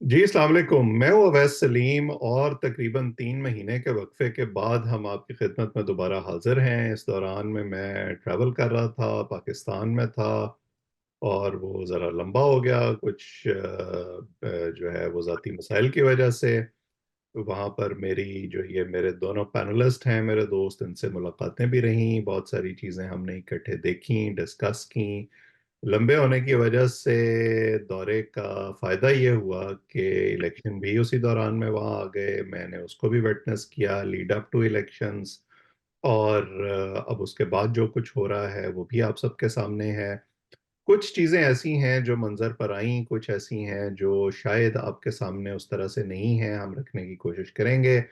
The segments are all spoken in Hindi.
जी अस्सलाम वालेकुम। मैं हूँ अवैस सलीम और तकरीबन 3 महीने के वक्फे के बाद हम आपकी खिदमत में दोबारा हाजिर हैं। इस दौरान में मैं ट्रैवल कर रहा था, पाकिस्तान में था और वो ज़रा लंबा हो गया कुछ जो है वो ज़ाती मसाइल की वजह से। वहाँ पर मेरी जो ये मेरे दोनों पैनलिस्ट हैं, मेरे दोस्त, इनसे मुलाकातें भी रहीं, बहुत सारी चीज़ें हमने इकट्ठे देखी, डिस्कस की। लंबे होने की वजह से दौरे का फायदा ये हुआ कि इलेक्शन भी उसी दौरान में वहाँ आ गए, मैंने उसको भी विटनेस किया, लीड अप टू इलेक्शंस। और अब उसके बाद जो कुछ हो रहा है वो भी आप सबके सामने है। कुछ चीज़ें ऐसी हैं जो मंजर पर आईं, कुछ ऐसी हैं जो शायद आपके सामने उस तरह से नहीं हैं, हम रखने की कोशिश करेंगे।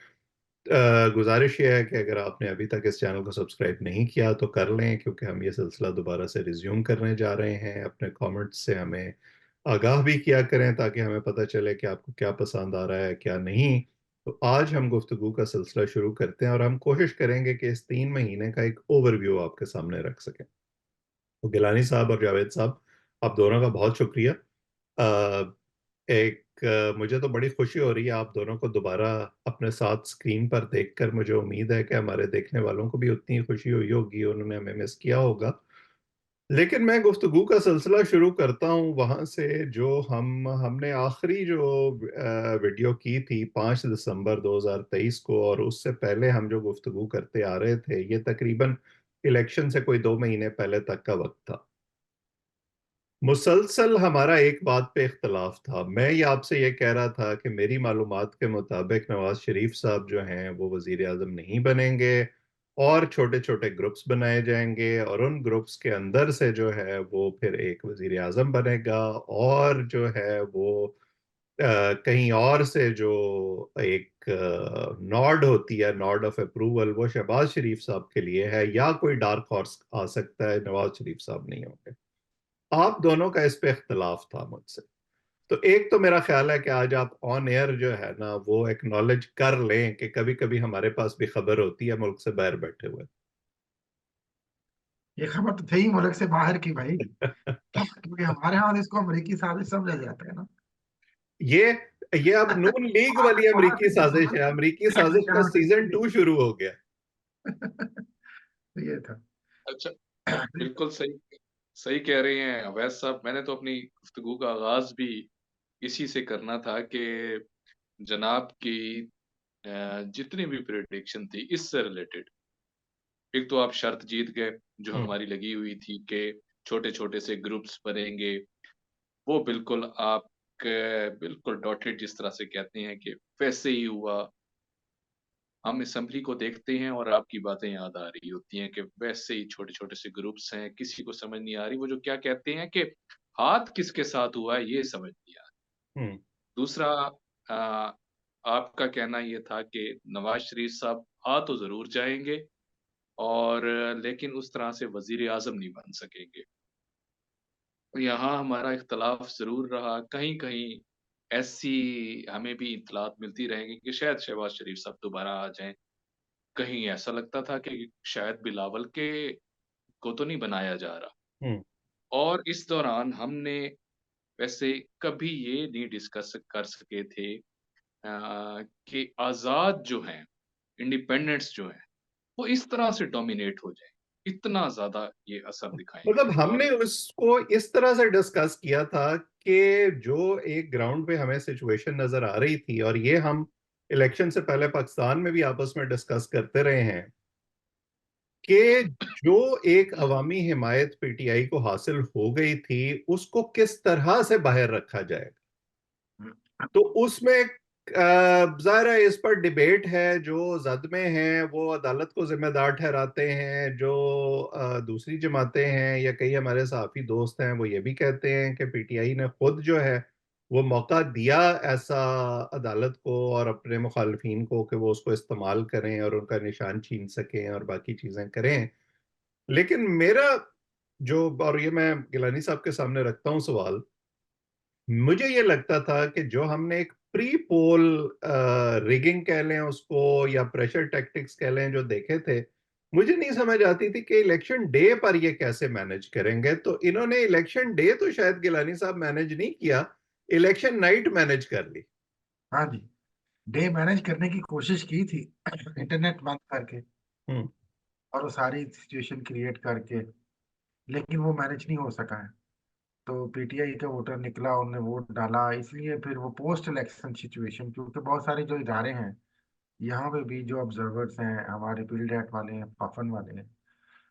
गुजारिश ये है कि अगर आपने अभी तक इस चैनल को सब्सक्राइब नहीं किया तो कर लें, क्योंकि हम ये सिलसिला दोबारा से रिज्यूम करने जा रहे हैं। अपने कमेंट्स से हमें आगाह भी किया करें ताकि हमें पता चले कि आपको क्या पसंद आ रहा है क्या नहीं। तो आज हम गुफ्तगू का सिलसिला शुरू करते हैं और हम कोशिश करेंगे कि इस 3 महीने का एक ओवरव्यू आपके सामने रख सकें। तो गिलानी साहब और जावेद साहब, आप दोनों का बहुत शुक्रिया। अ, मुझे तो बड़ी खुशी हो रही है आप दोनों को दोबारा अपने साथ स्क्रीन पर देखकर। मुझे उम्मीद है कि हमारे देखने वालों को भी उतनी खुशी हुई होगी, उन्होंने हमें मिस किया होगा। लेकिन मैं गुफ्तगू का सिलसिला शुरू करता हूँ वहां से जो हमने आखिरी जो वीडियो की थी 5 दिसंबर 2023 को, और उससे पहले हम जो गुफ्तगू करते आ रहे थे ये तकरीबन इलेक्शन से कोई 2 महीने पहले तक का वक्त था। मुसलसल हमारा एक बात पे इख्तलाफ था। मैं ये आपसे ये कह रहा था कि मेरी मालूमात के मुताबिक नवाज शरीफ साहब जो हैं वो वजीर आजम नहीं बनेंगे और छोटे छोटे ग्रुप्स बनाए जाएंगे और उन ग्रुप्स के अंदर से जो है वो फिर एक वजीर आजम बनेगा। और जो है वो कहीं और से जो एक नॉड होती है, नॉड ऑफ अप्रूवल, वो शहबाज शरीफ साहब के लिए है, या कोई डार्क हॉर्स आ सकता है, नवाज शरीफ साहब नहीं होंगे। आप दोनों का इस पे इख्तलाफ था मुझसे। तो एक तो मेरा ख्याल है कि आज आप ऑन एयर जो है ना वो एक्नॉलेज कर लें कि कभी कभी हमारे पास भी खबर होती है मुल्क से बाहर बैठे हुए। ये खबर तो थी ही मुल्क से बाहर की भाई। क्योंकि हमारे यहाँ तो इसको अमेरिकी साजिश समझा जाता है ना। ये ये अब नून लीग बाहर वाली बाहर अमेरिकी से जो साजिश खबर है, अमेरिकी जो साजिश का यहाँ सीजन से 2 शुरू हो गया। तो ये था। अच्छा, बिल्कुल सही सही कह रहे हैं अवैध साहब। मैंने तो अपनी गुफ्तगू का आगाज भी इसी से करना था कि जनाब की जितनी भी प्रेडिक्शन थी इससे रिलेटेड, एक तो आप शर्त जीत गए जो हम्म। हमारी लगी हुई थी कि छोटे छोटे से ग्रुप्स बनेंगे। वो बिल्कुल आप बिल्कुल डॉटेड जिस तरह से कहते हैं कि वैसे ही हुआ। हम असेंबली को देखते हैं और आपकी बातें याद आ रही होती हैं कि वैसे ही छोटे छोटे से ग्रुप्स हैं, किसी को समझ नहीं आ रही वो जो क्या कहते हैं कि हाथ किसके साथ हुआ है ये समझ नहीं आ रहा। हम्म। दूसरा, आ, आपका कहना ये था कि नवाज शरीफ साहब आ तो जरूर जाएंगे और लेकिन उस तरह से वजीर आजम नहीं बन सकेंगे। यहाँ हमारा इख्तलाफ जरूर रहा। कहीं कहीं ऐसी हमें भी इतलात मिलती रहेंगी कि शायद शहबाज शरीफ साहब दोबारा आ जाएं। कहीं ऐसा लगता था कि शायद बिलावल के को तो नहीं बनाया जा रहा। हम्म। और इस दौरान हमने वैसे कभी ये नहीं डिस्कस कर सके थे कि आजाद जो हैं, इंडिपेंडेंट्स जो हैं, वो इस तरह से डोमिनेट हो जाए, इतना ज्यादा ये असर दिखाएंगे। मतलब और हमने उसको इस तरह से डिस्कस किया था कि जो एक ग्राउंड पे हमें सिचुएशन नजर आ रही थी, और ये हम इलेक्शन से पहले पाकिस्तान में भी आपस में डिस्कस करते रहे हैं कि जो एक अवामी हिमायत पीटीआई को हासिल हो गई थी उसको किस तरह से बाहर रखा जाएगा। तो उसमें जाहिर है इस पर डिबेट है। जो जद में हैं वो अदालत को जिम्मेदार ठहराते हैं, जो दूसरी जमातें हैं या कई हमारे सहाफी दोस्त हैं वो ये भी कहते हैं कि पीटीआई ने खुद जो है वो मौका दिया ऐसा अदालत को और अपने मुखालफिन को कि वो उसको इस्तेमाल करें और उनका निशान छीन सकें और बाकी चीजें करें। लेकिन मेरा जो, और ये मैं गिलानी साहब के सामने रखता हूं सवाल, मुझे ये लगता था कि जो हमने एक प्री पोल रिगिंग कह लें उसको या प्रेशर टैक्टिक्स कह लें जो देखे थे, मुझे नहीं समझ आती थी कि इलेक्शन डे पर ये कैसे मैनेज करेंगे। तो इन्होंने इलेक्शन डे तो शायद गिलानी साहब मैनेज नहीं किया, इलेक्शन नाइट मैनेज कर ली। हाँ जी, डे मैनेज करने की कोशिश की थी इंटरनेट बंद करके हम्म। और वो सारी सिचुएशन क्रिएट करके, लेकिन वो मैनेज नहीं हो सका है। तो पीटीआई का वोटर निकला, उन्होंने वोट डाला, इसलिए फिर वो पोस्ट इलेक्शन सिचुएशन, क्योंकि बहुत सारे जो इदारे हैं यहाँ पे भी, जो ऑब्जर्वर्स हैं हमारे, बिल्डेट वाले हैं, पाफन वाले हैं,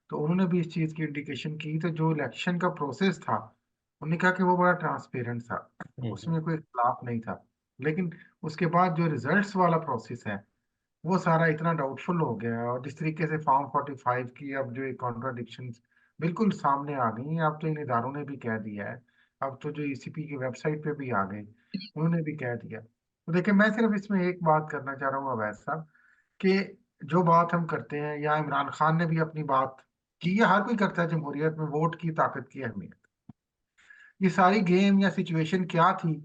तो उन्होंने भी इस चीज की इंडिकेशन की। तो जो इलेक्शन का प्रोसेस था, उन्होंने कहा कि वो बड़ा ट्रांसपेरेंट था, हम्म। उसमें कोई इख्तलाफ नहीं था। लेकिन उसके बाद जो रिजल्ट्स वाला प्रोसेस है, वो सारा इतना डाउटफुल हो गया। और जिस तरीके से फॉर्म 45 की अब जो एक कॉन्ट्राडिक्शन बिल्कुल सामने आ गई हैं, अब तो इन इदारों ने भी कह दिया है, अब तो जो ईसीपी की वेबसाइट पे भी आ गए, उन्होंने भी कह दिया। तो देखिए, मैं सिर्फ इसमें एक बात करना चाह रहा हूँ अवैध साहब, कि जो बात हम करते हैं, या इमरान खान ने भी अपनी बात की, या हर कोई करता है जमहूरियत में, वोट की ताकत की अहमियत, ये सारी गेम या सिचुएशन क्या थी,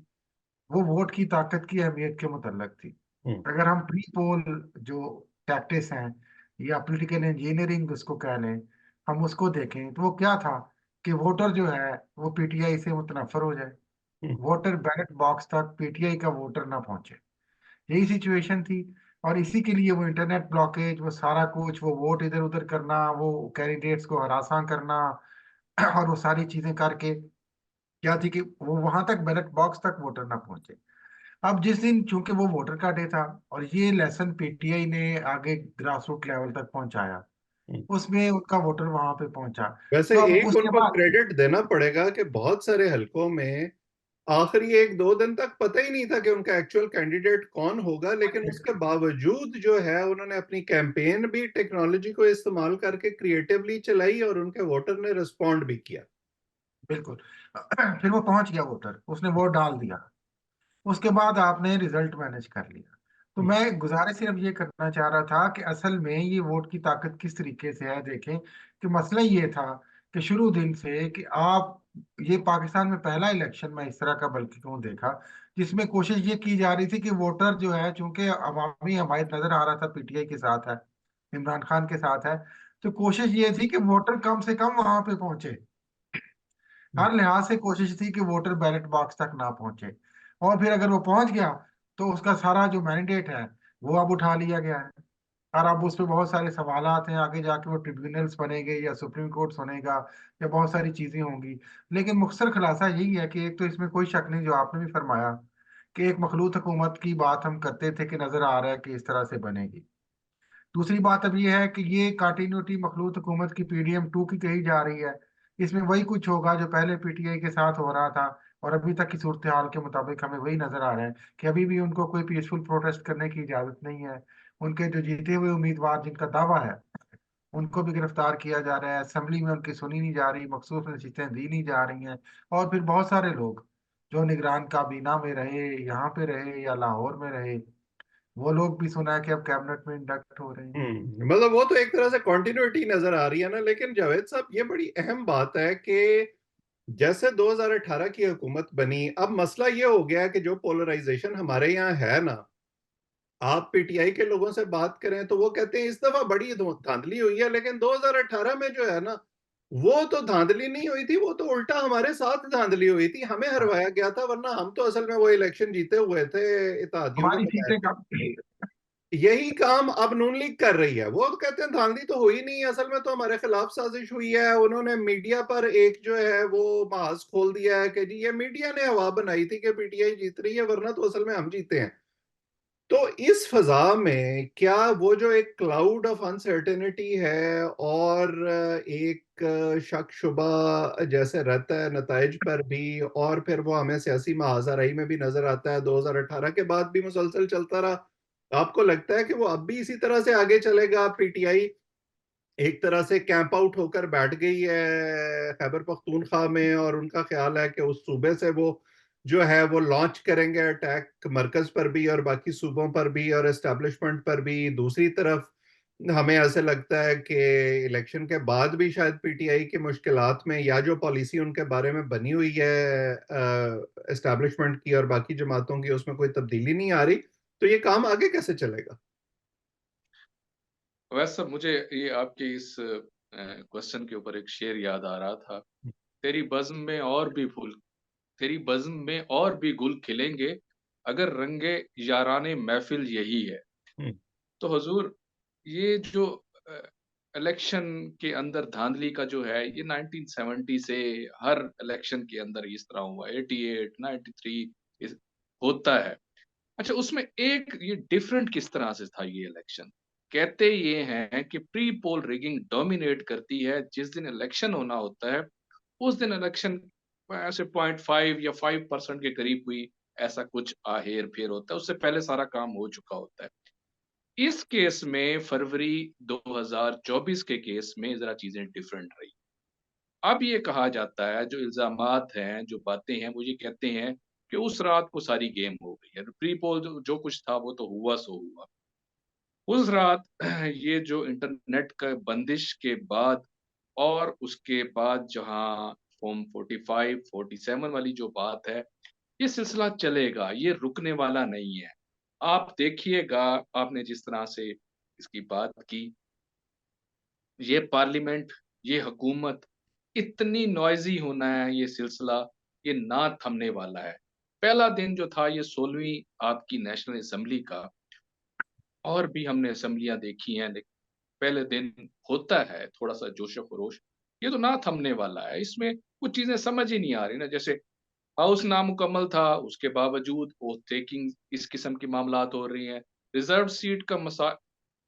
वो वोट की ताकत की अहमियत के मुतल्लक थी। हम्म। अगर हम प्री पोल जो टैक्टिस हैं, या पॉलिटिकल इंजीनियरिंग उसको कह लें, हम उसको देखें, तो वो क्या था कि वोटर जो है वो पीटीआई से मुतनफर हो जाए, हम्म। वोटर बैलेट बॉक्स तक पीटीआई का वोटर ना पहुंचे, यही सिचुएशन थी। और इसी के लिए वो इंटरनेट ब्लॉकेज, वो सारा कुछ, वो वोट इधर उधर करना, वो कैंडिडेट्स को हरासा करना और वो सारी चीजें करके क्या थी कि वो वहां तक, बैलेट बॉक्स तक वोटर ना पहुंचे। अब जिस दिन, चूंकि वो वोटर का डे था, और ये लेसन पीटीआई ने आगे ग्रास रूट लेवल तक पहुंचाया, हम्म। उसमें उनका वोटर वहां पे पहुंचा। वैसे तो अब एक उसके उनको बाद, क्रेडिट देना पड़ेगा कि बहुत सारे हलकों में आखिरी 1-2 दिन तक पता ही नहीं था कि उनका एक्चुअल कैंडिडेट कौन होगा, लेकिन उसके बावजूद जो है उन्होंने अपनी कैंपेन भी टेक्नोलॉजी को इस्तेमाल करके क्रिएटिवली चलाई और उनके वोटर ने रिस्पॉन्ड भी किया। बिल्कुल फिर वो पहुंच गया वोटर, उसने वोट डाल दिया, उसके बाद आपने रिजल्ट मैनेज कर लिया। तो हम्म। मैं गुजारिश सिर्फ ये करना चाह रहा था कि असल में ये वोट की ताकत किस तरीके से है, देखें कि मसला ये था कि शुरू दिन से कि आप, ये पाकिस्तान में पहला इलेक्शन मैं इस तरह का बल्कि क्यों देखा, जिसमें कोशिश ये की जा रही थी कि वोटर जो है, चूंकि अवामी हमायत नजर आ रहा था पीटीआई के साथ है, इमरान खान के साथ है, तो कोशिश ये थी कि वोटर कम से कम वहां पे पहुंचे। हम्म। हर लिहाज से कोशिश थी कि वोटर बैलेट बॉक्स तक ना पहुंचे। और फिर अगर वो पहुंच गया, तो उसका सारा जो मैंडेट है वो अब उठा लिया गया है। और अब उस पर बहुत सारे सवालात हैं, आगे जाके वो ट्रिब्यूनल्स बनेंगे या सुप्रीम कोर्ट सुनेगा, या बहुत सारी चीजें होंगी। लेकिन मुख्तसर खुलासा यही है कि एक तो इसमें कोई शक नहीं, जो आपने भी फरमाया, कि एक मखलूत हुकूमत की बात हम करते थे कि नजर आ रहा है कि इस तरह से बनेगी। दूसरी बात अब ये है कि ये कंटिन्यूटी मखलूत हुकूमत की पीडीएम 2 की कही जा रही है। इसमें वही कुछ होगा जो पहले पीटीआई के साथ हो रहा था, और अभी तक की सूरत हाल के मुताबिक हमें वही नजर आ रहा है कि अभी भी उनको कोई पीसफुल प्रोटेस्ट करने की इजाजत नहीं है। उनके जो जीते हुए उम्मीदवार जिनका दावा है, उनको भी गिरफ्तार किया जा रहा है, असेंबली में उनकी सुनी नहीं जा रही, मखसूस नशीतें दी नहीं जा रही हैं। और फिर बहुत सारे लोग जो निगरान काबीना में रहे, यहाँ पे रहे या लाहौर में रहे, वो लोग भी सुना है कि अब कैबिनेट में इंडक्ट हो रहे हैं। मतलब वो तो एक तरह से कंटिन्यूटी नजर आ रही है ना, लेकिन जावेद साहब ये बड़ी अहम बात है कि जैसे 2018 की हुकूमत बनी, अब मसला ये हो गया है कि जो पोलराइजेशन हमारे यहाँ है ना, आप पीटीआई के लोगों से बात करें तो वो कहते हैं इस दफा बड़ी धांधली हुई है, लेकिन 2018 में जो है ना, वो तो धांधली नहीं हुई थी, वो तो उल्टा हमारे साथ धांधली हुई थी, हमें हाँ, हरवाया गया था, वरना हम तो असल में वो इलेक्शन जीते हुए थे इत्तेहादियों को हमारी बताया। सीटें कम। यही काम अब नून लीग कर रही है। वो तो कहते हैं धांधली तो हुई नहीं, असल में तो हमारे खिलाफ साजिश हुई है। उन्होंने मीडिया पर एक जो है वो महाज खोल दिया है कि जी ये मीडिया ने हवा बनाई थी कि पीटीआई जीत रही है, वरना तो असल में हम जीते हैं। तो इस फजा में क्या वो जो एक क्लाउड ऑफ अनसर्टेनिटी है और एक शक शुबा जैसे रहता है नताइज पर भी, और फिर वो हमें सियासी महाजराई में भी नजर आता है, 2018 के बाद भी मुसलसल चलता रहा। आपको लगता है कि वो अब भी इसी तरह से आगे चलेगा? पीटीआई एक तरह से कैंप आउट होकर बैठ गई है खैबर पख्तूनख्वा में, और उनका ख्याल है कि उस सूबे से वो जो है वो लॉन्च करेंगे अटैक, मरकज पर भी और बाकी सूबों पर भी और एस्टेब्लिशमेंट पर भी। दूसरी तरफ हमें ऐसे लगता है कि इलेक्शन के बाद भी शायद पीटीआई की मुश्किलात में, या जो पॉलिसी उनके बारे में बनी हुई है एस्टेब्लिशमेंट की और बाकी जमातों की, उसमें कोई तब्दीली नहीं आ रही। तो ये काम आगे कैसे चलेगा? वैसे मुझे ये आपके इस क्वेश्चन के ऊपर एक शेर याद आ रहा था। तेरी बज़्म में और भी फूल तेरी बज़्म में और भी गुल खिलेंगे, अगर रंगे याराने महफ़िल यही है। हम्म, तो हुज़ूर, ये जो अ, इलेक्शन के अंदर धांधली का जो है, ये 1970 से हर इलेक्शन के अंदर इस तरह हुआ, 88, 93 इस होता है। अच्छा, उसमें एक ये डिफरेंट किस तरह से था ये इलेक्शन? कहते ये हैं कि प्री पोल रिगिंग डोमिनेट करती है, जिस दिन इलेक्शन होना होता है, उस दिन इलेक्शन ऐसे 0.5 या 5% के करीब हुई, ऐसा कुछ हेर-फेर होता है, उससे पहले सारा काम हो चुका होता है। इस केस में फरवरी 2024 के केस में ज़रा चीज़ें डिफरेंट रही। अब ये कहा जाता है, जो इल्ज़ामात हैं, जो बातें हैं, वो ये कहते हैं कि उस रात को सारी गेम हो गई है। प्री पोल जो जो कुछ था वो तो हुआ सो हुआ। उस रात ये जो इंटरनेट का बंदिश के बाद और उसके बाद जहाँ फॉर्म 45, 47 वाली जो बात है, ये सिलसिला चलेगा, ये रुकने वाला नहीं है। आप देखिएगा, आपने जिस तरह से इसकी बात की, ये पार्लियामेंट, ये हुकूमत, इतनी नॉइज़ी होना है ये सिलसिला, ये ना थमने वाला है। पहला दिन जो था ये 16वीं आपकी नेशनल असेंबली का, और भी हमने असेंबलियाँ देखी हैं, लेकिन पहले दिन होता है थोड़ा-सा जोश-ओ-खरोश, ये तो ना थमने वाला है। इसमें कुछ चीज़ें समझ ही नहीं आ रही ना, जैसे हाउस नामुकम्मल था, उसके बावजूद ओथ टेकिंग इस किस्म की मामलात हो रही हैं। रिज़र्व सीट का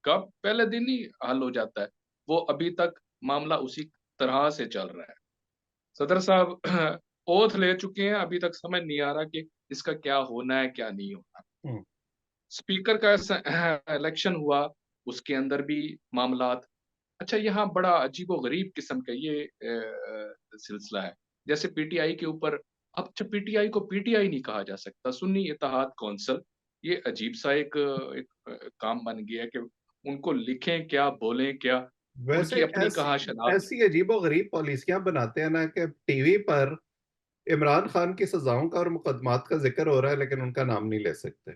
कब पहले दिन ही हल हो जाता है। वो अभी तक मामला उसी तरह से चल रहा है। सदर साहब ओथ ले चुके हैं, अभी तक समझ नहीं आ रहा कि इसका क्या होना है, क्या नहीं होना। हम्म। स्पीकर का इलेक्शन हुआ, उसके अंदर भी मामलात। अच्छा, यहाँ बड़ा अजीबो-गरीब किस्म का ये सिलसिला है। जैसे पीटीआई के ऊपर, अब अच्छा, पीटीआई को पीटीआई नहीं कहा जा सकता, सुन्नी इत्तेहाद कौंसिल। ये अजीब-सा काम बन गया है कि उनको लिखें क्या, बोलें क्या, वैसे उनकी अपनी ऐसी कहाँ शनाख्त है। ऐसी अजीबोगरीब पॉलिसियां बनाते हैं ना कि टीवी पर इमरान खान की सजाओं का और मुकदमात का जिक्र हो रहा है, लेकिन उनका नाम नहीं ले सकते।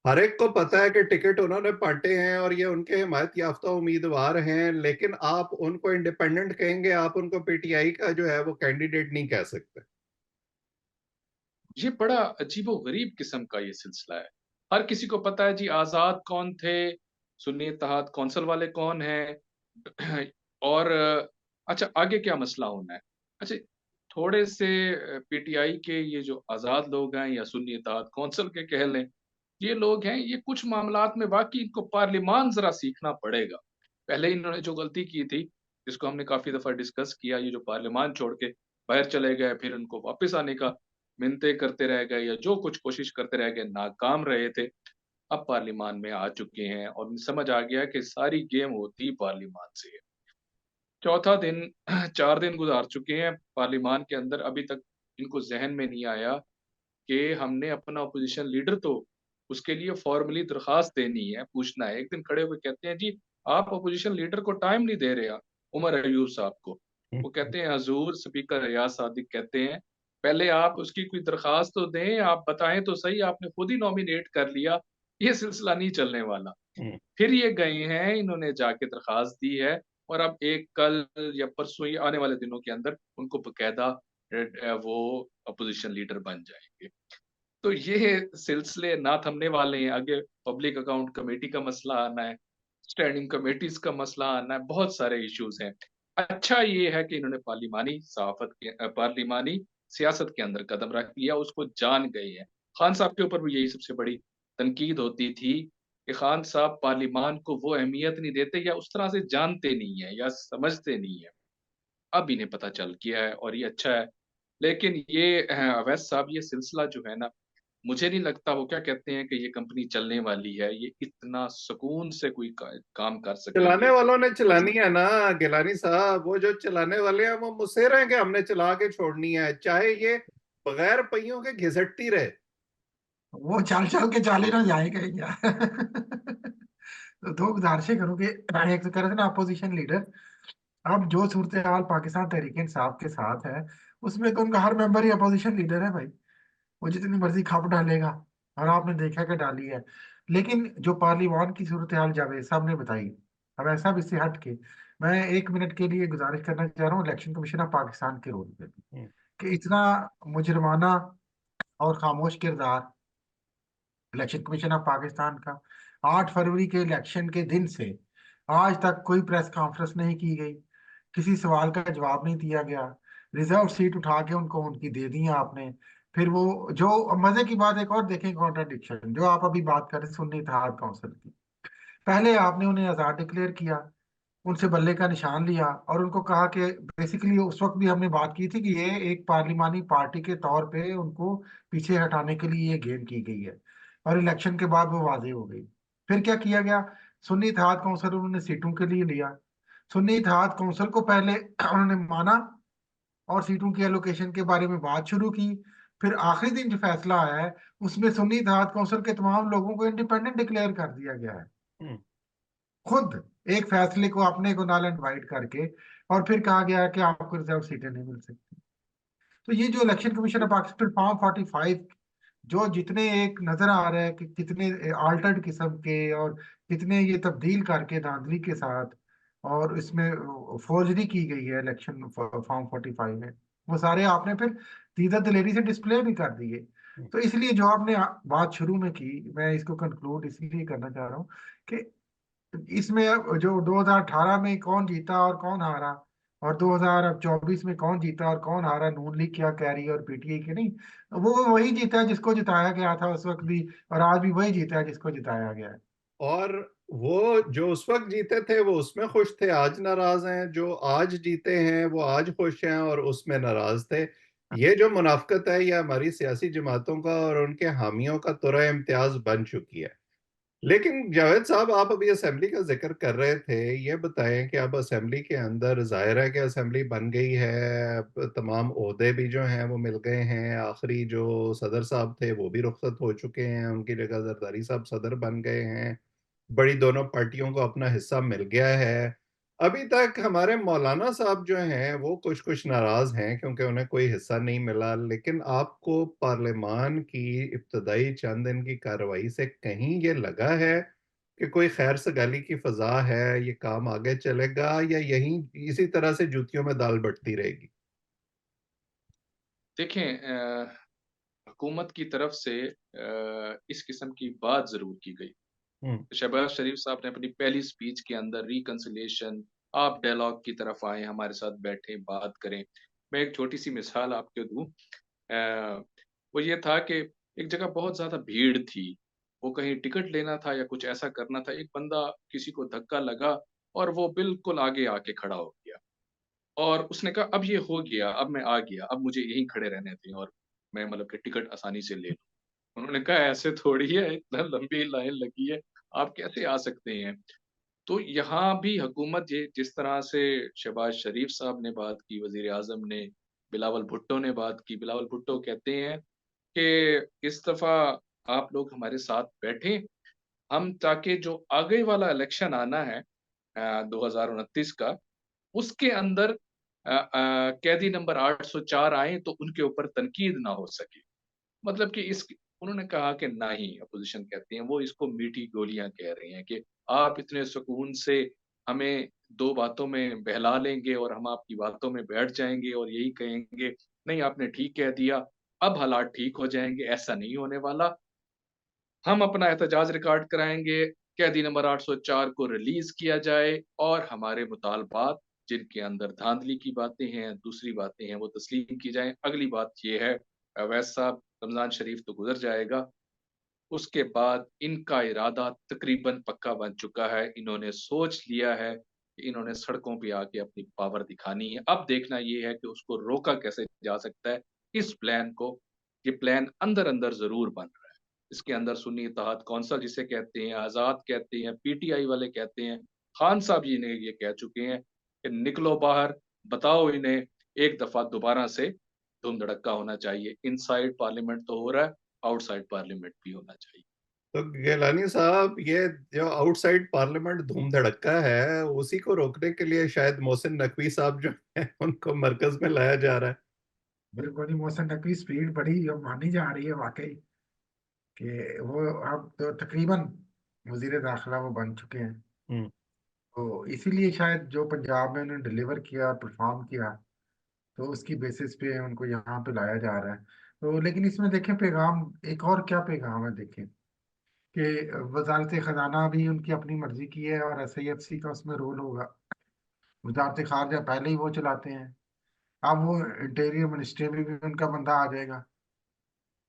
हर एक को पता है कि टिकट उन्होंने बांटे हैं और ये उनके हिमायत याफ्ता उम्मीदवार हैं, लेकिन आप उनको इंडिपेंडेंट कहेंगे, आप उनको पीटीआई का जो है वो कैंडिडेट नहीं कह सकते। ये बड़ा अजीबो-गरीब किस्म का ये सिलसिला है। हर किसी को पता है जी आज़ाद कौन थे, सुन्नी इत्तेहाद कौंसिल वाले कौन हैं, और अच्छा, आगे क्या मसला होना है। अच्छा, थोड़े से पीटीआई के ये जो आज़ाद लोग हैं या सुन्नी इत्तेहाद कौंसिल के कह लें, ये लोग हैं, ये कुछ मामलात में वाक़ई इनको पार्लिमान ज़रा सीखना पड़ेगा। पहले इन्होंने जो गलती की थी, जिसको हमने काफ़ी दफ़ा डिस्कस किया, ये जो पार्लिमान छोड़ के बाहर चले गए, फिर उनको वापस आने का मिन्नतें करते रह गए या जो कुछ कोशिश करते रह गए, नाकाम रहे थे। अब पार्लिमान में आ चुके हैं और उन्हें समझ आ गया कि सारी गेम होती पार्लिमान से है। चौथा दिन 4 दिन गुज़ार चुके हैं पार्लिमान के अंदर, अभी तक इनको ज़हन में नहीं आया कि हमने अपना अपोज़िशन लीडर तो उसके लिए फ़ॉर्मली दरख़्वास्त देनी है, पूछना है। एक दिन खड़े हुए कहते हैं, जी, आप अपोज़िशन लीडर को टाइम नहीं दे रहे, उमर अयूब साहब को। वो कहते हैं, हज़ूर, स्पीकर रियाज़ सादिक कहते हैं, पहले आप उसकी कोई दरख़्वास्त तो दें, आप बताएँ तो सही, आपने खुद ही नॉमिनेट कर लिया, ये सिलसिला नहीं चलने वाला। फिर ये गए हैं, इन्होंने जाके दरख़्वास्त दी है और अब एक कल या परसों या आने वाले दिनों के अंदर उनको बाकायदा वो अपोज़िशन लीडर बन जाएँगे। तो ये सिलसिले ना थमने वाले हैं, आगे पब्लिक अकाउंट कमेटी का मसला आना है, स्टैंडिंग कमिटीज़ का मसला आना है, बहुत सारे इश्यूज़ हैं। अच्छा ये है कि इन्होंने पार्लिमानी सियासत के अंदर कदम रख लिया, उसको जान गए हैं। खान साहब के ऊपर भी यही सबसे बड़ी तनकीद होती थी कि खान साहब पार्लिमान को वो अहमियत नहीं देते या उस तरह से जानते नहीं हैं या समझते नहीं हैं। अब इन्हें पता चल गया है और ये अच्छा है। लेकिन ये अवैध साहब, ये सिलसिला जो है ना, मुझे नहीं लगता वो क्या कहते हैं कि ये कंपनी चलने वाली है, ये इतना सुकून से कोई काम कर चलाने सकेंगे। वालों ने चलानी है ना गिलानी साहब, वो जो चलाने वाले हैं वो मुस्से रहे हैं कि हमने चला के छोड़नी है, चाहे ये बगैर पहियों के घिसटती रहे। वो चल चल के चाले ना जाएगा क्या? तो दो गुजारिशें करूँ कि एक तो कह रहे थे ना अपोजिशन लीडर, अब जो सूरत हाल पाकिस्तान तहरीक इंसाफ के साथ है, उसमें तो उनका हर मेंबर ही अपोजिशन लीडर है भाई। वो जितनी मर्जी खप डालेगा, और आपने देखा कि डाली है। लेकिन जो पार्लिमान की सूरत हाल जावेद साहब ने बताई, अब ऐसा भी इससे हट के मैं 1 मिनट के लिए गुजारिश करना चाह रहा हूँ इलेक्शन कमीशन ऑफ पाकिस्तान के रोल पे, कि इतना मुजरमाना और खामोश किरदार इलेक्शन कमीशन ऑफ पाकिस्तान का। 8 फरवरी के इलेक्शन के दिन से आज तक कोई प्रेस कॉन्फ्रेंस नहीं की गई, किसी सवाल का जवाब नहीं दिया गया। रिजर्व सीट उठा के उनको उनकी दे दी आपने। फिर वो जो मजे की बात एक और देखें, कॉन्ट्राडिक्शन जो आप अभी बात कर रहे सुन्नी इत्तेहाद काउंसिल की। पहले आपने उन्हें आजाद डिक्लेयर किया, उनसे बल्ले का निशान लिया और उनको कहा कि बेसिकली उस वक्त भी हमने बात की थी कि ये एक पार्लिमानी पार्टी के तौर पे उनको पीछे हटाने के लिए ये गेम की गई है। और इलेक्शन के बाद वो वाजे हो गई। फिर क्या किया गया? सुन्नी इत्तेहाद कौंसिल उन्होंने सीटों के लिए लिया। सुन्नी इत्तेहाद कौंसिल को पहले उन्होंने माना और सीटों की एलोकेशन के बारे में बात शुरू की। फिर आखिरी दिन जो फैसला आया है उसमें सुन्नी इत्तेहाद कौंसिल के तमाम लोगों को इंडिपेंडेंट डिक्लेयर कर दिया गया है। हम्म। खुद एक फैसले को अपने को नाल एंड वाइड करके। और फिर कहा गया है कि आपको रिजर्व सीटें नहीं मिल सकती। तो ये जो election commission of Pakistan form 45 जो जितने एक नजर आ रहा है कि कितने आल्टर्ड किस्म के और कितने ये तब्दील करके धांधली के साथ और इसमें फोर्जरी की गई है इलेक्शन फॉर्म 45 में, वो सारे आपने फिर दीदा दिलेरी से डिस्प्ले भी कर दिए। तो इसलिए जो आपने बात शुरू में की, मैं इसको कंक्लूड इसलिए करना चाह रहा हूँ कि इसमें अब जो 2018 में कौन जीता और कौन हारा, और 2024 में कौन जीता और कौन हारा, नून लीग क्या कह रही है और पीटीआई की नहीं, वो वही जीता है जिसको जिताया गया था उस वक्त भी, और आज भी वही जीता है जिसको जिताया गया है। और वो जो उस वक्त जीते थे वो उसमें खुश थे, आज नाराज हैं। जो आज जीते हैं वो आज खुश हैं और उसमें नाराज थे। ये जो मुनाफकत है ये हमारी सियासी जमातों का और उनके हामियों का तुरा इम्तियाज बन चुकी है। लेकिन जावेद साहब, आप अभी असेंबली का जिक्र कर रहे थे, ये बताएं कि अब असेंबली के अंदर जाहिर है कि असेंबली बन गई है, अब तमाम ओहदे भी जो हैं वो मिल गए हैं, आखिरी जो सदर साहब थे वो भी रुखसत हो चुके हैं, उनकी जगह जरदारी साहब सदर बन गए हैं, बड़ी दोनों पार्टियों को अपना हिस्सा मिल गया है। अभी तक हमारे मौलाना साहब जो हैं वो कुछ कुछ नाराज हैं क्योंकि उन्हें कोई हिस्सा नहीं मिला। लेकिन आपको पार्लियामान की इब्तदाई चंद दिन की कार्रवाई से कहीं ये लगा है कि कोई खैर सगाली की फजा है, ये काम आगे चलेगा या यहीं इसी तरह से जूतियों में दाल बटती रहेगी? देखें, हुकूमत की तरफ से इस किस्म की बात जरूर की गई। हम्म। शहबाज शरीफ साहब ने अपनी पहली स्पीच के अंदर रिकंसिलिएशन, आप डायलॉग की तरफ आए, हमारे साथ बैठे, बात करें। मैं एक छोटी सी मिसाल आपको दूं। अ, वो ये था कि एक जगह बहुत ज्यादा भीड़ थी, वो कहीं टिकट लेना था या कुछ ऐसा करना था, एक बंदा किसी को धक्का लगा और वो बिल्कुल आगे आके खड़ा हो गया और उसने कहा अब ये हो गया, अब मैं आ गया, अब मुझे यहीं खड़े रहने दें और मैं मतलब कि टिकट आसानी से ले लूं। उन्होंने कहा ऐसे थोड़ी है, इतना लंबी लाइन लगी है, आप कैसे आ सकते हैं? तो यहाँ भी हुकूमत जिस तरह से शहबाज शरीफ साहब ने बात की, वजीर आजम ने, बिलावल भुट्टो ने बात की। बिलावल भुट्टो कहते हैं कि इस दफा आप लोग हमारे साथ बैठे, हम ताकि जो आगे वाला इलेक्शन आना है 2029 का, उसके अंदर कैदी नंबर 804 आए तो उनके ऊपर तनकीद ना हो सके। मतलब कि इस उन्होंने कहा कि नहीं, अपोजिशन कहती है वो इसको मीठी गोलियां कह रही हैं कि आप इतने सुकून से हमें दो बातों में बहला लेंगे और हम आपकी बातों में बैठ जाएंगे और यही कहेंगे नहीं आपने ठीक कह दिया, अब हालात ठीक हो जाएंगे। ऐसा नहीं होने वाला। हम अपना एहतजाज रिकॉर्ड कराएंगे, कैदी नंबर 804 को रिलीज किया जाए और हमारे मुतालबात जिनके अंदर धांधली की बातें हैं, दूसरी बातें हैं, वो तस्लीम की जाएं। अगली बात ये है, अवैस साहब, रमजान शरीफ तो गुजर जाएगा, उसके बाद इनका इरादा तकरीबन पक्का बन चुका है। इन्होंने सोच लिया है कि इन्होंने सड़कों पे आके अपनी पावर दिखानी है। अब देखना ये है कि उसको रोका कैसे जा सकता है। इस प्लान को, ये प्लान अंदर अंदर जरूर बन रहा है। इसके अंदर सुन्नी इत्तेहाद कौंसिल जिसे कहते हैं, आजाद कहते हैं, पीटीआई वाले कहते हैं, खान साहब जी ने ये कह चुके हैं कि निकलो बाहर, बताओ इन्हें, एक दफा दोबारा से धूम धड़क्का होना चाहिए। इनसाइड पार्लियामेंट तो हो रहा है, आउटसाइड पार्लियामेंट भी होना चाहिए। तो गिलानी साहब, ये जो आउटसाइड पार्लियामेंट धूम धड़क्का है उसी को रोकने के लिए शायद मोहसिन नकवी साहब जो है उनको मरकज में लाया जा रहा है। बिल्कुल ही मौसम की स्पीड बड़ी अब मानी जा रही है वाकई कि वो अब तो तकरीबन वजीर दाखिला वो बन चुके हैं। हम्म। तो इसीलिए शायद जो पंजाब में उन्होंने डिलीवर किया, परफॉर्म किया, तो उसकी बेसिस पे उनको यहाँ पे लाया जा रहा है। तो लेकिन इसमें देखें पैगाम एक और क्या पैगाम है देखें कि वजारत खजाना भी उनकी अपनी मर्जी की है और SIFC का उसमें रोल होगा। वजारत खारजा पहले ही वो चलाते हैं, अब वो इंटीरियर मिनिस्ट्री में भी उनका बंदा आ जाएगा।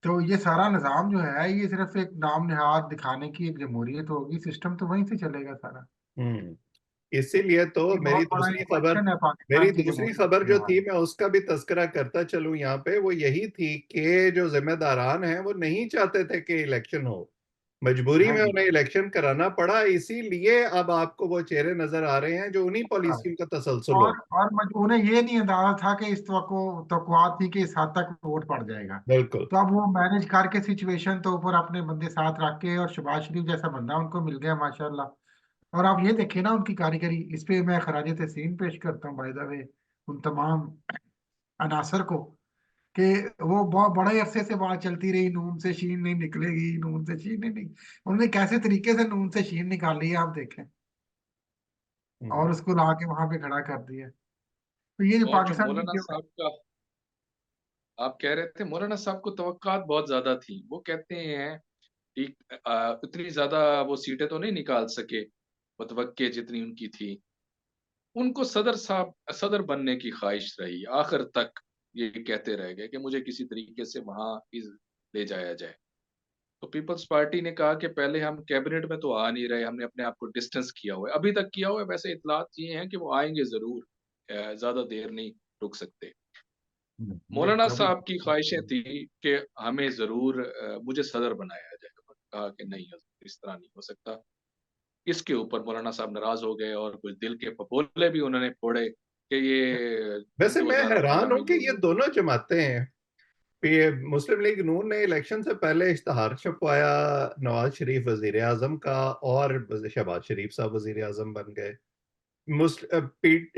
तो ये सारा निज़ाम जो है ये सिर्फ एक नाम निहाद दिखाने की एक जमहूरियत होगी, सिस्टम तो वहीं से चलेगा सारा। हम्म। इसीलिए तो ये बहुत बड़ा एक क्वेश्चन है मेरी पाकिस्तान की दूसरी जमहूरियत खबर के जो थी, हवाले मैं उसका भी तस्करा करता चलूं यहाँ पे, वो यही थी कि जो जिम्मेदारान हैं वो नहीं चाहते थे कि इलेक्शन हो, से। मजबूरी हाँ में जी। उन्हें इलेक्शन कराना पड़ा। इसीलिए अब आपको वो चेहरे नजर आ रहे हैं जो उन्हीं हाँ। पॉलिसियों का तसलसल हो। और उन्हें ये नहीं अंदाजा था कि इस तवक्कुआत थी कि इस हद तक वोट पड़ जाएगा। बिल्कुल। तो अब वो मैनेज करके सिचुएशन तो ऊपर अपने बंदे साथ रख के, और शहबाज शरीफ जैसा बंदा उनको मिल गया माशाल्लाह। और आप ये देखिए ना उनकी कारीगरी, इस पे मैं खराज तहसीन पेश करता हूँ बाय द वे उन तमाम अनासर को, कि वो बहुत बड़े अरसे से बात चलती रही नून से शीन नहीं निकलेगी, नून से शीन नहीं, उन्होंने कैसे तरीके से नून से शीन निकाली है आप देखें, हम्म। और उसको ला के वहां पे खड़ा कर दिया। तो ये जो और जो पाकिस्तान की मौलाना साहब का आप कह रहे थे, मौलाना साहब को तवक्कात बहुत ज्यादा थी। वो कहते हैं कि इतनी ज्यादा वो सीटें तो नहीं निकाल सके मुतवक्के जितनी उनकी थी। उनको सदर बनने की ख्वाहिश रही आखिर तक। ये कहते रह गए कि मुझे किसी तरीके से वहां ले जाया जाए। तो पीपल्स पार्टी ने कहा कि पहले हम कैबिनेट में तो आ नहीं रहे, हमने अपने आप को डिस्टेंस किया हुआ है, अभी तक किया हुआ है। वैसे इतलात ये हैं कि वो आएंगे जरूर, ज्यादा देर नहीं रुक सकते। नहीं मौलाना कभी। साहब की ख्वाहिशें थी कि हमें जरूर मुझे सदर बनाया जाए। कहा कि नहीं हज़रत, इस तरह नहीं हो सकता। इसके ऊपर मौलाना साहब नाराज हो गए और कुछ दिल के फपोले भी उन्होंने फोड़े कि ये वैसे क्योंकि मैं वजारत खला हैरान में हूं कि ये ये दोनों जमातें हैं। ये मुस्लिम लीग नून ने इलेक्शन से पहले इश्तहार छपवाया नवाज शरीफ वजीर आजम का, और शहबाज शरीफ साहब वजीर आजम बन गए।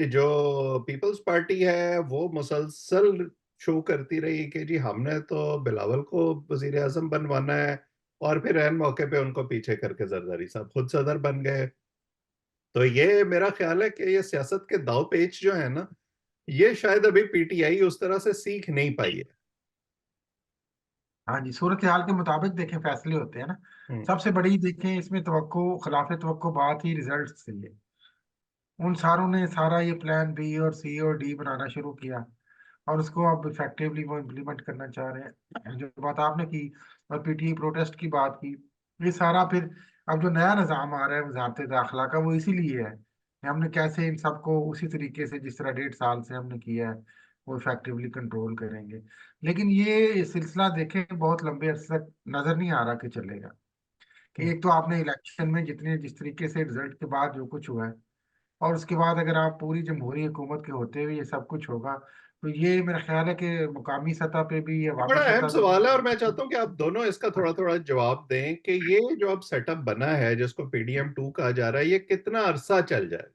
जो पीपल्स पार्टी है वो मुसलसल शो करती रही कि जी हमने तो बिलावल को वजीर आजम बनवाना है, और फिर एन मौके पे उनको पीछे करके जरदारी साहब खुद सदर बन गए। तो ये मेरा ख्याल है कि ये सियासत के दाव पेच जो है ना, ये शायद अभी PTI उस तरह से सीख नहीं पाई है। हाँ जी, सूरत हाल के मुताबिक देखें फैसले होते हैं ना। हम्म। सबसे बड़ी देखें इसमें तवक्को खिलाफ तवक्को बात ही रिजल्ट से है। उन सारों ने सारा ये प्लान B और C और D बनाना शुरू किया, और उसको अब इफेक्टिवली वो इम्प्लीमेंट करना चाह रहे हैं। जो बात आपने की और PTI प्रोटेस्ट की बात की, ये सारा फिर अब जो नया निज़ाम आ रहा है वजारत दाखिला का, वो इसीलिए है कि हमने कैसे इन सबको उसी तरीके से जिस तरह 1.5 साल से हमने किया है वो इफेक्टिवली कंट्रोल करेंगे। लेकिन ये सिलसिला देखें बहुत लंबे अरसे तक नजर नहीं आ रहा कि चलेगा। कि हम्म। एक तो आपने इलेक्शन में जितने जिस तरीके से रिजल्ट के बाद जो कुछ हुआ है, और उसके बाद अगर आप पूरी जमहूरी हुकूमत के होते हुए ये सब कुछ होगा, तो ये मेरा ख्याल है कि मुकामी सतह पे भी, ये अवामी बड़ा अहम सतह पे सवाल है, और मैं भी। चाहता हूं कि आप दोनों इसका थोड़ा थोड़ा जवाब दें कि ये जो अब सेटअप बना है जिसको PDM2 कहा जा रहा है, ये कितना अरसा चल जाएगा।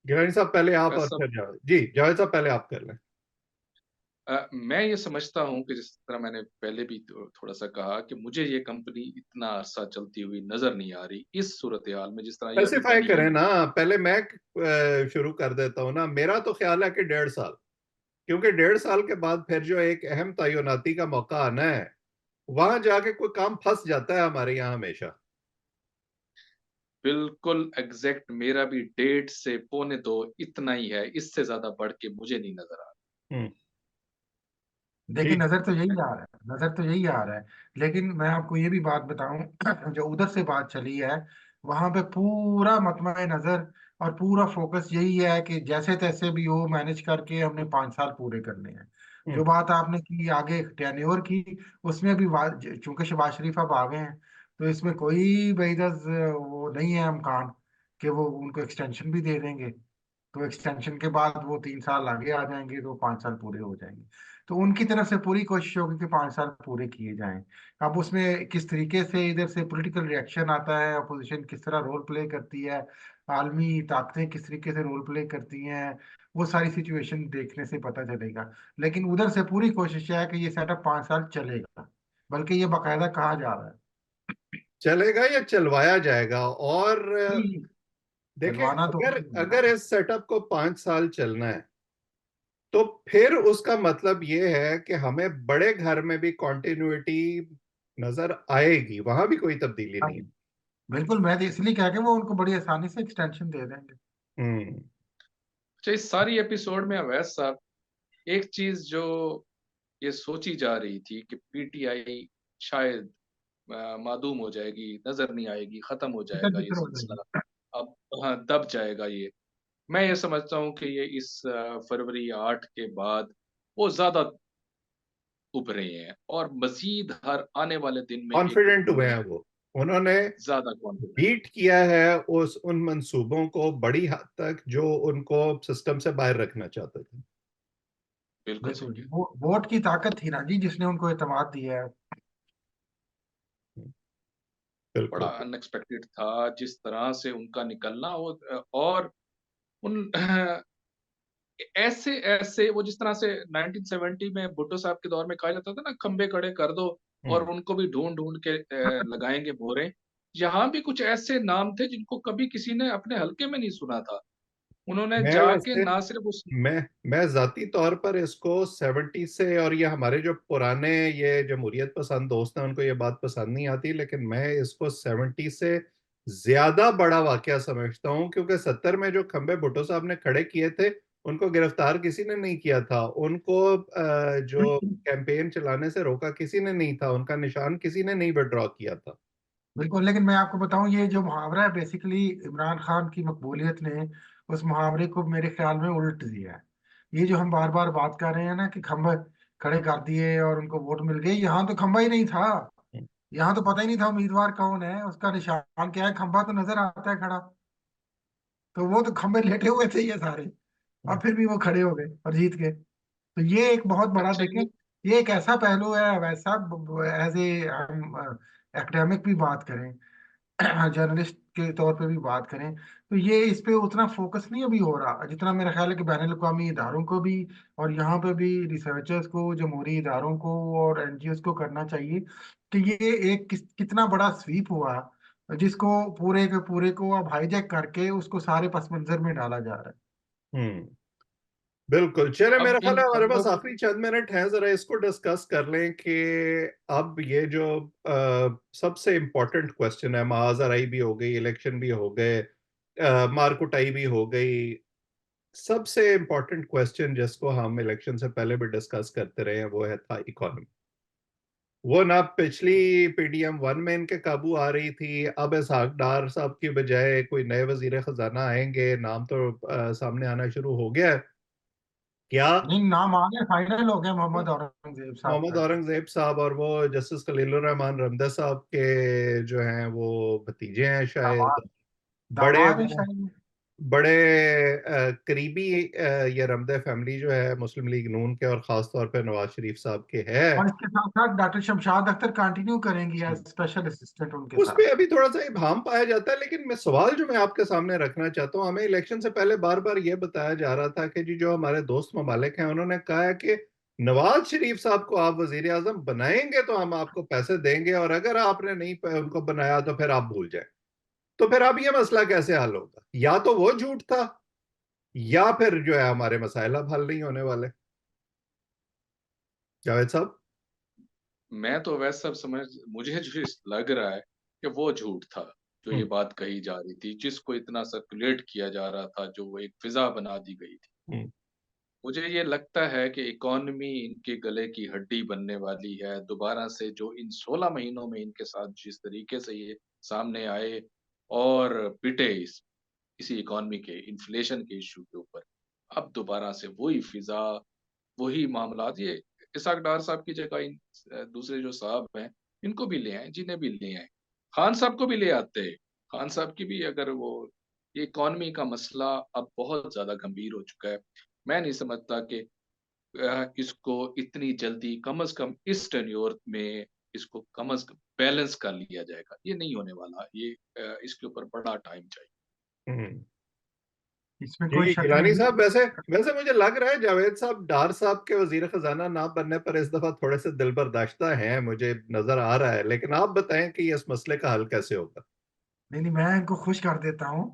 गिलानी साहब पहले आप, और वैसा फिर जावेद जी। जावेद साहब पहले आप कर लें। मैं ये समझता हूँ कि जिस तरह मैंने पहले भी थोड़ा सा कहा कि मुझे ये कंपनी इतना अरसा चलती हुई नजर नहीं आ रही इस सूरत हाल में जिस तरह ये अभी स्पेसिफाई बनी करें है। ना, पहले मैं शुरू कर देता हूं ना। मेरा तो ख्याल है कि 1.5 साल, क्योंकि 1.5 साल के बाद फिर जो एक अहम तयनाती का मौका आना है, वहां जाके कोई काम फंस जाता है हमारे यहाँ हमेशा। बिल्कुल एग्जैक्ट, मेरा भी 1.5 से 1.25 इतना ही है, इससे ज्यादा बढ़ के मुझे नहीं नजर आ हम्म। देखिए जी। नजर तो यही आ रहा है, नजर तो यही आ रहा है। लेकिन मैं आपको ये भी बात बताऊं जो उधर से बात चली है, वहां पे पूरा मतमा नजर और पूरा फोकस यही है कि जैसे तैसे भी हो मैनेज करके हमने 5 साल पूरे करने हैं। जो हम्म। बात आपने की आगे टेन्योर की, उसमें भी चूंकि शहबाज शरीफ अब आ गए हैं, तो इसमें कोई बेइज्जत वो नहीं है इम्कान कि वो उनको एक्सटेंशन भी दे देंगे। तो एक्सटेंशन के बाद वो 3 साल आगे आ जाएंगे तो 5 साल पूरे हो जाएंगे। तो उनकी तरफ से पूरी कोशिश होगी कि 5 साल पूरे किए जाएं। अब उसमें किस तरीके से इधर से पॉलिटिकल रिएक्शन आता है, अपोजिशन किस तरह रोल प्ले करती है, आलमी ताकतें किस तरीके से रोल प्ले करती हैं, वो सारी सिचुएशन देखने से पता चलेगा। लेकिन उधर से पूरी कोशिश है कि ये सेटअप 5 साल चलेगा, बल्कि ये बाकायदा कहा जा रहा है। चलेगा या चलवाया जाएगा? और नहीं, देखें, चलवाना तो अगर अगर इस सेटअप को 5 साल चलना है, तो फिर उसका मतलब ये है कि हमें बड़े घर में भी कॉन्टिन्यूटी नजर आएगी, वहां भी कोई तब्दीली हाँ नहीं है। जी, बिल्कुल। मैं तो इसलिए कह के वो उनको बड़ी आसानी से एक्सटेंशन दे देंगे। हम्म। अच्छा, इस सारी एपिसोड में अवैस साहब, एक चीज जो ये सोची जा रही थी कि पीटीआई शायद मादूम हो जाएगी, नजर नहीं आएगी, खत्म हो तितर जाएगा ये बितर हो सिलसिला, जाएगी। अब हाँ दब जाएगा ये। मैं ये समझता हूँ कि ये इस फरवरी 8 के बाद वो ज्यादा उभरे हैं और मजीद हर आने वाले दिन में एक कॉन्फिडेंट हुए उनमें हैं वो, उन्होंने ज्यादा कॉन्फिडेंस। बीट किया है उन मंसूबों को बड़ी हद तक जो उनको सिस्टम से बाहर रखना चाहते थे। बिल्कुल सही बिल्कुल, कह वो वोट की ताकत थी ना जी जिसने उनको एतमाद दिया है। बड़ा बिल्कुल। अनएक्सपेक्टेड था जिस तरह से उनका निकलना, और उन ऐसे ऐसे वो जिस तरह से 1970 में भुट्टो साहब के दौर में कहा जाता था ना, खंबे खड़े कर दो और हम्म। उनको भी ढूंढ ढूंढ के लगाएंगे मोहरे। यहाँ भी कुछ ऐसे नाम थे जिनको कभी किसी ने अपने हलके में नहीं सुना था, उन्होंने मैं जाके वैसे ना सिर्फ उस मैं जाती तौर पर इसको 70 से, और ये हमारे जो पुराने ये जमहूरियत पसंद दोस्त हैं उनको ये बात पसंद नहीं आती, लेकिन मैं इसको 70 से ज्यादा बड़ा वाकया समझता हूँ, क्योंकि 70 में जो खंबे भुट्टो साहब ने खड़े किए थे उनको गिरफ्तार किसी ने नहीं किया था, उनको जो कैंपेन चलाने से रोका किसी ने नहीं था, उनका निशान किसी ने नहीं विड्रॉ किया था। बिल्कुल, लेकिन मैं आपको बताऊं, ये जो मुहावरा है बेसिकली इमरान खान की मकबूलियत ने उस मुहावरे को मेरे ख्याल में उल्ट दिया है। ये जो हम बार बार बात कर रहे हैं ना कि खंबा खड़े कर दिए और उनको वोट मिल गई, यहाँ तो खंबा ही नहीं था। यहाँ तो पता ही नहीं था उम्मीदवार कौन है, उसका निशान क्या है, खंबा तो नजर आता है खड़ा। तो वो तो खंबे लेटे हुए थे ये सारे, और फिर भी वो खड़े हो गए और जीत गए। तो ये एक बहुत बड़ा, अच्छा देखें, ये ये एक ऐसा पहलू है वैसा, एज ए हम एकेडमिक भी बात करें, जर्नलिस्ट के तौर पे भी बात करें, तो ये इस पे उतना फोकस नहीं अभी हो रहा जितना मेरा ख्याल है कि बैनुल अवी इदारों को भी और यहाँ पे भी रिसर्चर्स को, जमहूरी इदारों को और एनजीओ को करना चाहिए कि ये एक कितना बड़ा स्वीप हुआ जिसको पूरे के पूरे को अब हाईजैक करके उसको सारे पस मंजर में डाला जा रहा है। हम्म। बिल्कुल। चले, अब मेरा ख्याल इन है हमारे पास खबरों आखिरी चंद मिनट हैं, जरा इसको डिस्कस कर लें कि अब ये जो सबसे इम्पोर्टेंट क्वेश्चन है, महाजराई भी हो गई, इलेक्शन भी हो गए, मारकुटाई भी हो गई, सबसे इम्पोर्टेंट क्वेश्चन जिसको हम इलेक्शन से पहले भी डिस्कस करते रहे हैं वो है था इकोनॉमी। वो ना पिछली पीडीएम 1 में इनके काबू आ रही थी, अब इसहाक डार साहब की बजाय कोई नए वजीर खजाना आएंगे, नाम तो सामने आना शुरू हो गया है। क्या नहीं, नाम आ गए, फाइनल हो गया मोहम्मद औरंगजेब साहब मोहम्मद का। औरंगजेब साहब, और वो जस्टिस खलीलुर रहमान रमदा साहब के जो हैं वो भतीजे हैं शायद, दामाद, बड़े दामाद है वो शायद। बड़े करीबी ये रमदे फैमिली जो है मुस्लिम लीग नून के, और खास तौर पे नवाज शरीफ साहब के है। और इसके साथ साथ डॉक्टर शमशाद अख्तर कंटिन्यू करेंगी एज स्पेशल असिस्टेंट उनके उस पे साथ। अभी थोड़ा सा इबाम पाया जाता है, लेकिन मैं सवाल जो मैं आपके सामने रखना चाहता हूँ, हमें इलेक्शन से पहले बार बार ये बताया जा रहा था कि जी जो हमारे दोस्त ममालिक हैं उन्होंने कहा है कि नवाज शरीफ साहब को आप वजीर आजम बनाएंगे तो हम आपको पैसे देंगे, और अगर आपने नहीं उनको बनाया तो फिर आप भूल जाए। तो फिर अब ये मसला कैसे हल होगा? या तो वो झूठ था, या फिर जो है हमारे मसाइल अब हल नहीं होने वाले। जावेद साहब। मैं तो वैसे सब समझ, मुझे जो लग रहा है कि वो झूठ था जो ये हम्म। बात कही जा रही थी, जिसको इतना सर्कुलेट किया जा रहा था, जो वो एक फिजा बना दी गई थी। हम्म। मुझे ये लगता है कि इकॉनमी इनके गले की हड्डी बनने वाली है दोबारा से, जो इन 16 महीनों में इनके साथ जिस तरीके से ये सामने आए और पिटे इसी इकॉनमी के इन्फ्लेशन के इशू के ऊपर, अब दोबारा से वही फिजा, वही मामलात, ये इसाक डार साहब की जगह इन दूसरे जो साहब हैं इनको भी ले आए, जिन्हें भी ले आए, खान साहब को भी ले आते हैं। खान साहब की भी अगर वो, ये इकॉनमी का मसला अब बहुत ज्यादा गंभीर हो चुका है। मैं नहीं समझता कि इसको इतनी जल्दी, कम से कम इस टेन्योर में इसको कम से कम बैलेंस कर लिया जाएगा, ये नहीं होने वाला, ये इसके ऊपर बड़ा टाइम चाहिए। हम्म। इसमें कोई जी शक गिलानी नहीं साहब, है। वैसे वैसे मुझे लग रहा है जावेद साहब डार साहब के वजीर खजाना ना बनने पर इस दफा थोड़े से दिल बर्दाश्ता हैं, मुझे नजर आ रहा है, लेकिन आप बताएं कि इस मसले का हल कैसे होगा। नहीं नहीं, मैं इनको खुश कर देता हूँ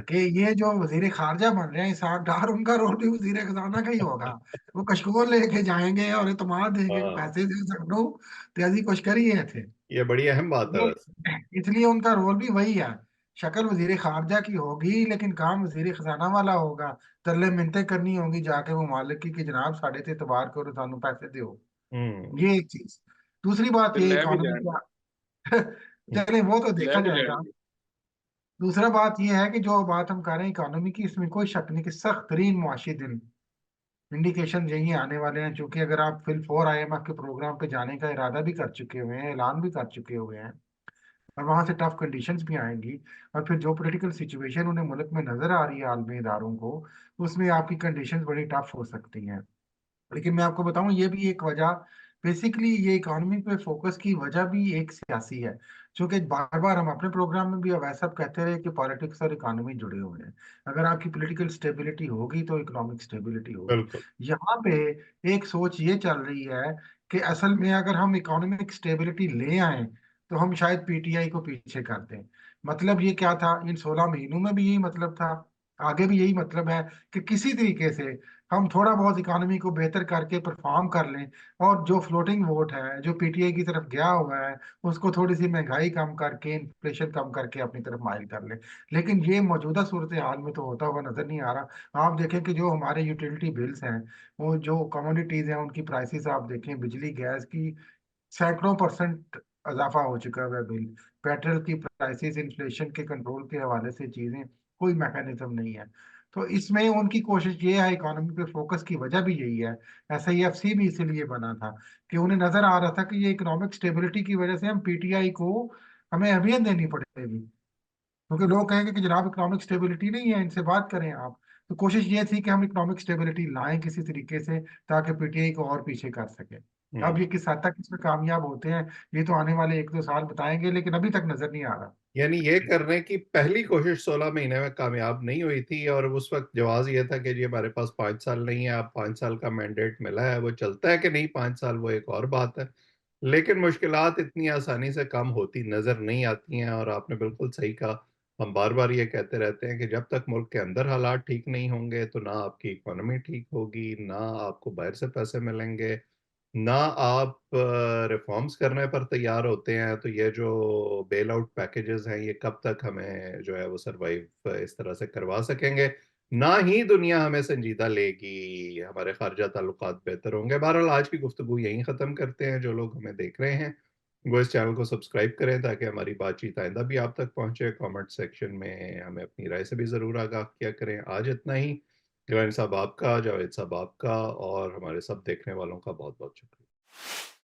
कि ये जो वजीर खारजा बन रहे हैं इसहाक डार, उनका रोल भी वजीर खजाना का ही होगा। वो कशकोल लेके जाएंगे और इतमाद देंगे कि हाँ, पैसे दे सकते, तो ऐसी कुछ करिए थे। ये बड़ी अहम बात है वो वैसे। इसलिए उनका रोल भी वही है। शक्ल वजीर खारजा की होगी लेकिन काम वजीर खजाना वाला होगा। तरले मिन्नतें करनी होंगी जाके वो मालिक की कि जनाब साढ़े ते इतबार करो, सानू पैसे दो। हम्म। ये एक चीज। दूसरी बात फिर ये ले भी इकोनॉमी जाएंगे। का चले वो तो ले देखा भी जाएगा। जाएंगे। दूसरा बात ये है कि जो बात हम कर रहे हैं इकोनॉमी की, इसमें कोई शक नहीं कि सख्त तरीन मुआशी दिन इंडिकेशन यही आने वाले हैं। क्योंकि अगर आप फिल 4 IMF के प्रोग्राम पे जाने का इरादा भी कर चुके हुए हैं, ऐलान भी कर चुके हुए हैं, और वहां से टफ कंडीशंस भी आएंगी, और फिर जो पॉलिटिकल सिचुएशन उन्हें मुल्क में नजर आ रही है आलमी इदारों को, उसमें आपकी कंडीशंस बड़ी टफ हो सकती हैं। लेकिन मैं आपको बताऊं ये भी एक वजह, बेसिकली ये इकोनॉमी पे फोकस की वजह भी एक सियासी है। क्योंकि बार बार हम अपने प्रोग्राम में भी अब ऐसा कहते रहे कि पॉलिटिक्स और इकोनॉमी जुड़े हुए हैं। अगर आपकी पॉलिटिकल स्टेबिलिटी होगी तो इकोनॉमिक स्टेबिलिटी होगी। बिल्कुल। यहाँ पे एक सोच ये चल रही है कि असल में अगर हम इकोनॉमिक स्टेबिलिटी ले आए तो हम शायद पीटीआई को पीछे कर दें। मतलब ये क्या था, इन 16 महीनों में भी यही मतलब था, आगे भी यही मतलब है कि किसी तरीके से हम थोड़ा बहुत इकोनॉमी को बेहतर करके परफॉर्म कर लें, और जो फ्लोटिंग वोट है जो पीटीआई की तरफ गया हुआ है उसको थोड़ी सी महंगाई कम करके, इन्फ्लेशन कम करके अपनी तरफ माइल कर लें। लेकिन ये मौजूदा सूरत हाल में तो होता हुआ नजर नहीं आ रहा। आप देखें कि जो हमारे यूटिलिटी बिल्स हैं, वो जो कमोडिटीज हैं उनकी प्राइसेस आप देखें, बिजली गैस की सैकड़ों परसेंट इजाफा हो चुका है बिल। पेट्रोल की प्राइसेस इन्फ्लेशन के कंट्रोल के हवाले से चीजें, कोई मैकेनिज्म नहीं है। तो इसमें उनकी कोशिश ये है, इकोनॉमी पे फोकस की वजह भी यही है। SIFC भी इसीलिए बना था कि उन्हें नजर आ रहा था कि ये इकोनॉमिक स्टेबिलिटी की वजह से हम पीटीआई को हमें अहमियत देनी पड़ेगी। क्योंकि लोग कहेंगे कि जनाब इकोनॉमिक स्टेबिलिटी नहीं है, इनसे बात करें आप। तो कोशिश ये थी कि हम इकोनॉमिक स्टेबिलिटी लाएं किसी तरीके से, ताकि पीटीआई को और पीछे कर सके। हम्म। अब ये किस हद तक इसमें कामयाब होते हैं, ये तो आने वाले 1-2 साल बताएंगे, लेकिन अभी तक नजर नहीं आ रहा। यानी ये करने की पहली कोशिश 16 महीने में कामयाब नहीं हुई थी, और उस वक्त जवाब ये था कि जी हमारे पास 5 साल नहीं है, आप 5 साल का मैंडेट मिला है, वो चलता है कि नहीं 5 साल वो एक और बात है। लेकिन मुश्किलात इतनी आसानी से कम होती नजर नहीं आती हैं, और आपने बिल्कुल सही कहा। हम बार बार ये कहते रहते हैं कि जब तक मुल्क के अंदर हालात ठीक नहीं होंगे तो ना आपकी इकोनॉमी ठीक होगी, ना आपको बाहर से पैसे मिलेंगे, ना आप रिफॉर्म्स करने पर तैयार होते हैं, तो ये जो बेल आउट पैकेजेस हैं ये कब तक हमें जो है वो सरवाइव इस तरह से करवा सकेंगे। ना ही दुनिया हमें संजीदा लेगी, हमारे खारजा ताल्लुकात बेहतर होंगे। बहरहाल आज की गुफ्तगू यहीं ख़त्म करते हैं। जो लोग हमें देख रहे हैं वो इस चैनल को सब्सक्राइब करें ताकि हमारी बातचीत आइंदा भी आप तक पहुंचे। कमेंट सेक्शन में हमें अपनी राय से भी ज़रूर आगाह किया करें। आज इतना ही। गिलानी साहब आपका, जावेद साहब आपका, और हमारे सब देखने वालों का बहुत बहुत शुक्रिया।